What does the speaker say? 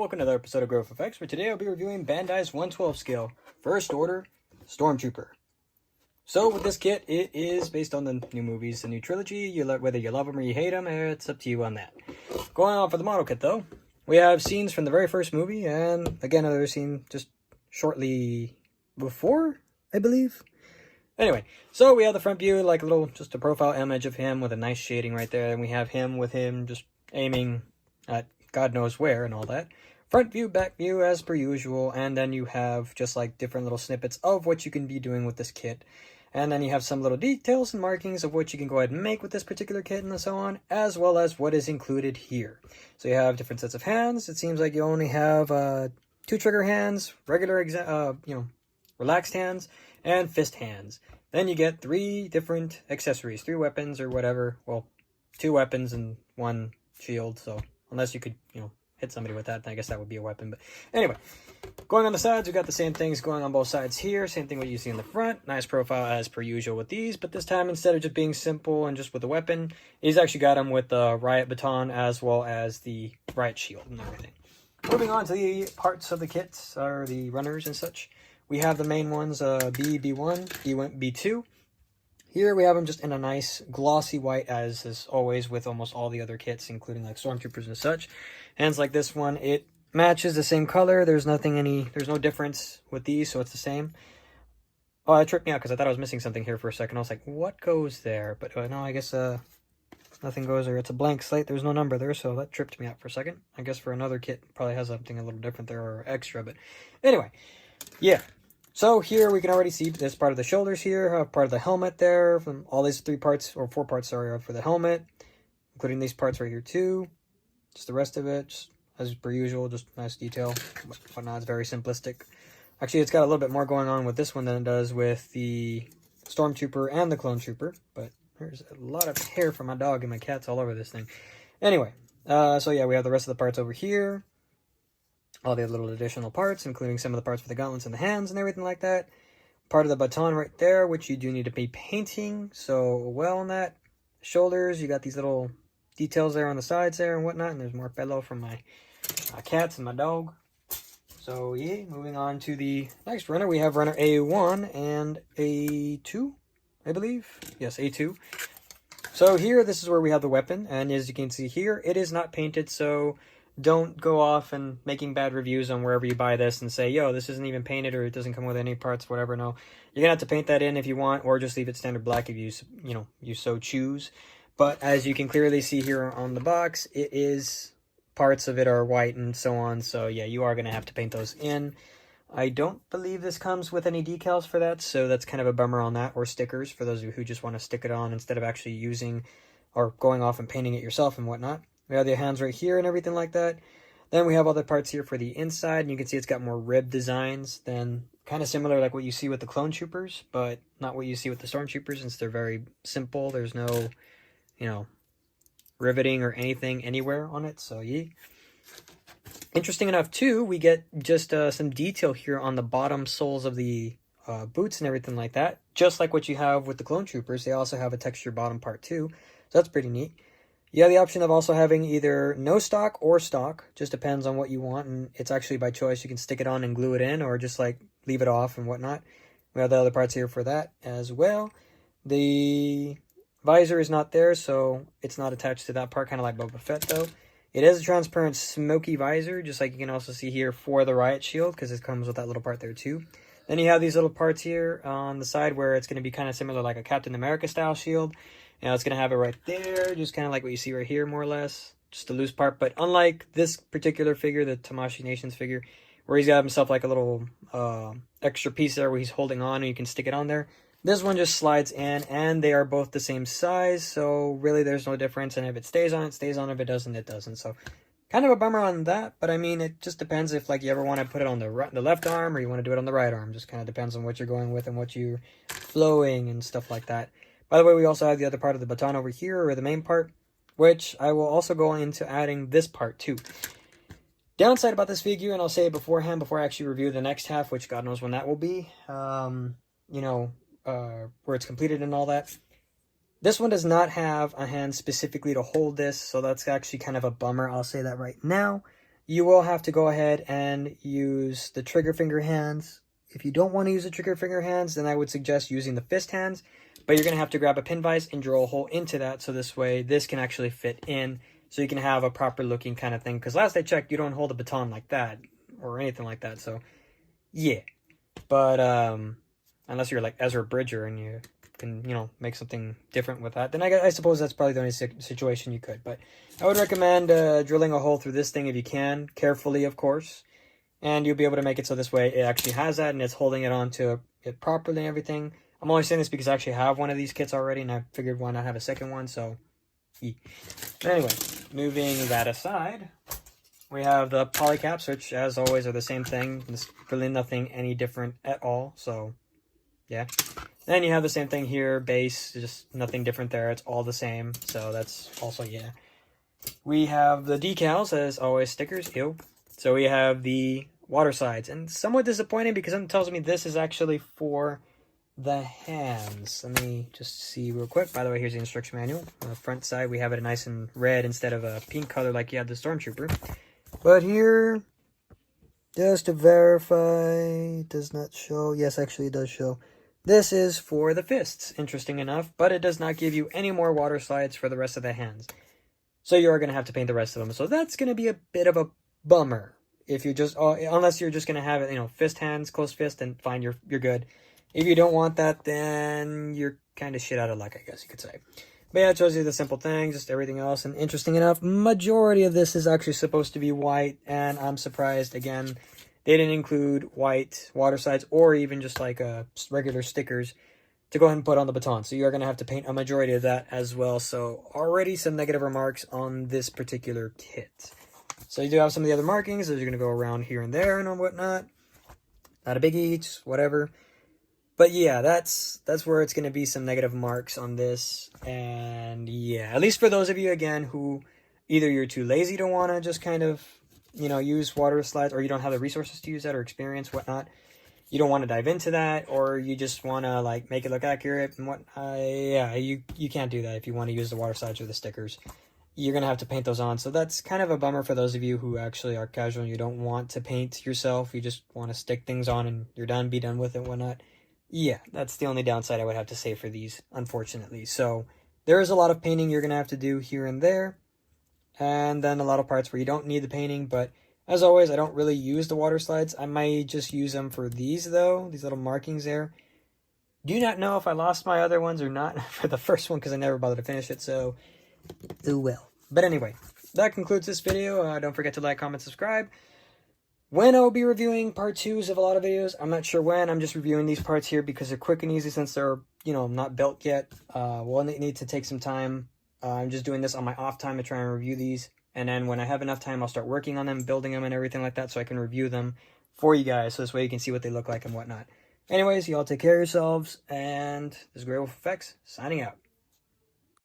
welcome to another episode of Growth Effects, where today I'll be reviewing Bandai's 112 scale First Order Stormtrooper. So with this kit, it is based on the new movies, the new trilogy. Whether you love them or you hate them, it's up to you on that. Going on for the model kit though, we have scenes from the very first movie, and again another scene just shortly before, I believe. Anyway, so we have the front view, like just a profile image of him with a nice shading right there, and we have him with him just aiming at God knows where and all that. Front view, back view as per usual, and then you have just like different little snippets of what you can be doing with this kit. And then you have some little details and markings of what you can go ahead and make with this particular kit and so on, as well as what is included here. So you have different sets of hands. It seems like you only have 2 trigger hands, regular, relaxed hands, and fist hands. Then you get 3 different accessories, 3 weapons or whatever. Well, 2 weapons and 1 shield, so unless you could, hit somebody with that, then I guess that would be a weapon. But anyway, going on the sides, we got the same things going on both sides here. Same thing what you see in the front. Nice profile as per usual with these, but this time instead of just being simple and just with a weapon, he's actually got them with the riot baton as well as the riot shield and everything. Moving on to the parts of the kits, or the runners and such. We have the main ones, B1, B2. Here we have them just in a nice glossy white, as is always with almost all the other kits, including like Stormtroopers and such. Hands like this one, it matches the same color. There's no difference with these, so it's the same. Oh, that tripped me out because I thought I was missing something here for a second. I was like, what goes there? But no, I guess nothing goes there. It's a blank slate. There's no number there, so that tripped me out for a second. I guess for another kit, probably has something a little different there or extra. But anyway, yeah. So here we can already see this part of the shoulders here, part of the helmet there, from all these 3 parts, or 4 parts, sorry, are for the helmet, including these parts right here too. Just the rest of it, just as per usual, just nice detail, whatnot. It's very simplistic. Actually, it's got a little bit more going on with this one than it does with the Stormtrooper and the Clone Trooper, but there's a lot of hair from my dog and my cats all over this thing. Anyway, so yeah, we have the rest of the parts over here. All the little additional parts, including some of the parts for the gauntlets and the hands and everything like that. Part of the baton right there, which you do need to be painting, so well on that. Shoulders, you got these little details there on the sides there and whatnot, and there's more pillow from my cats and my dog. So yeah, moving on to the next runner, we have runner A1 and A2, I believe. Yes, A2. So here, this is where we have the weapon, and as you can see here, it is not painted, so don't go off and making bad reviews on wherever you buy this and say, yo, this isn't even painted or it doesn't come with any parts, whatever. No, you're gonna have to paint that in if you want, or just leave it standard black if you so choose. But as you can clearly see here on the box, it is, parts of it are white and so on. So yeah, you are gonna have to paint those in. I don't believe this comes with any decals for that, so that's kind of a bummer on that, or stickers for those of you who just want to stick it on instead of actually using or going off and painting it yourself and whatnot. We have the hands right here and everything like that. Then we have other parts here for the inside, and you can see it's got more rib designs than, kind of similar like what you see with the Clone Troopers, but not what you see with the Stormtroopers, since they're very simple. There's no, riveting or anything anywhere on it, so yeah. Interesting enough too, we get just some detail here on the bottom soles of the boots and everything like that. Just like what you have with the Clone Troopers, they also have a textured bottom part too, so that's pretty neat. You have the option of also having either no stock or stock, just depends on what you want, and it's actually by choice. You can stick it on and glue it in, or just like leave it off and whatnot. We have the other parts here for that as well. The visor is not there, so it's not attached to that part, kind of like Boba Fett though. It is a transparent smoky visor, just like you can also see here for the riot shield, because it comes with that little part there too. Then you have these little parts here on the side where it's going to be kind of similar like a Captain America style shield. It's going to have it right there, just kind of like what you see right here, more or less. Just a loose part, but unlike this particular figure, the Tamashii Nations figure, where he's got himself like a little extra piece there where he's holding on and you can stick it on there. This one just slides in, and they are both the same size, so really there's no difference, and if it stays on, it stays on. If it doesn't, it doesn't. So kind of a bummer on that, but I mean, it just depends if like you ever want to put it on the left arm or you want to do it on the right arm. Just kind of depends on what you're going with and what you're flowing and stuff like that. By the way, we also have the other part of the baton over here, or the main part, which I will also go into adding this part too. Downside about this figure, and I'll say it beforehand before I actually review the next half, which God knows when that will be, where it's completed and all that. This one does not have a hand specifically to hold this, so that's actually kind of a bummer. I'll say that right now. you will have to go ahead and use the trigger finger hands. If you don't want to use the trigger finger hands, then I would suggest using the fist hands. But you're going to have to grab a pin vise and drill a hole into that, so this way this can actually fit in, so you can have a proper looking kind of thing. Because last I checked, you don't hold a baton like that or anything like that. So yeah, but unless you're like Ezra Bridger and you can, you know, make something different with that, then I suppose that's probably the only situation you could. But I would recommend drilling a hole through this thing if you can, carefully of course, and you'll be able to make it so this way it actually has that and it's holding it onto it properly and everything. I'm only saying this because I actually have one of these kits already, and I figured why not have a second one, so But anyway, moving that aside, we have the Polycaps, which as always are the same thing. There's really nothing any different at all, so yeah. Then you have the same thing here, base, just nothing different there. It's all the same, so that's also yeah. We have the decals, as always, stickers, ew. So we have the water slides, and somewhat disappointing because it tells me this is actually for the hands. Let me just see real quick. By the way, here's the instruction manual. On the front side, we have it nice and red instead of a pink color like you had the Stormtrooper. But here, just to verify, it does not show. Yes, actually it does show. This is for the fists, interesting enough, but it does not give you any more water slides for the rest of the hands. So you are going to have to paint the rest of them. So that's going to be a bit of a bummer. If you just, unless you're just going to have it, you know, fist hands, close fist, and fine, you're good. If you don't want that, then you're kind of shit out of luck, I guess you could say. But yeah, it shows you the simple things, just everything else. And interesting enough, majority of this is actually supposed to be white. And I'm surprised, again, they didn't include white water slides or even just like regular stickers to go ahead and put on the baton. So you're going to have to paint a majority of that as well. So already some negative remarks on this particular kit. So you do have some of the other markings. Those are going to go around here and there and whatnot. Not a biggie, just whatever. But yeah, that's where it's going to be some negative marks on this. And yeah, at least for those of you, again, who either you're too lazy to want to just kind of, you know, use water slides, or you don't have the resources to use that or experience, whatnot. You don't want to dive into that, or you just want to, like, make it look accurate and whatnot. Yeah, you can't do that if you want to use the water slides or the stickers. You're going to have to paint those on. So that's kind of a bummer for those of you who actually are casual and you don't want to paint yourself. You just want to stick things on and you're done, be done with it, whatnot. Yeah, that's the only downside I would have to say for these, unfortunately. So there is a lot of painting you're going to have to do here and there. And then a lot of parts where you don't need the painting. But as always, I don't really use the water slides. I might just use them for these, though. These little markings there. Do not know if I lost my other ones or not for the first one because I never bothered to finish it. So, oh well. But anyway, that concludes this video. Don't forget to like, comment, subscribe. When I will be reviewing part 2s of a lot of videos, I'm not sure when. I'm just reviewing these parts here because they're quick and easy since they're, you know, not built yet. We'll need to take some time. I'm just doing this on my off time to try and review these. And then when I have enough time, I'll start working on them, building them and everything like that so I can review them for you guys. So this way you can see what they look like and whatnot. Anyways, y'all take care of yourselves. And this is Grey Wolf Effects, signing out.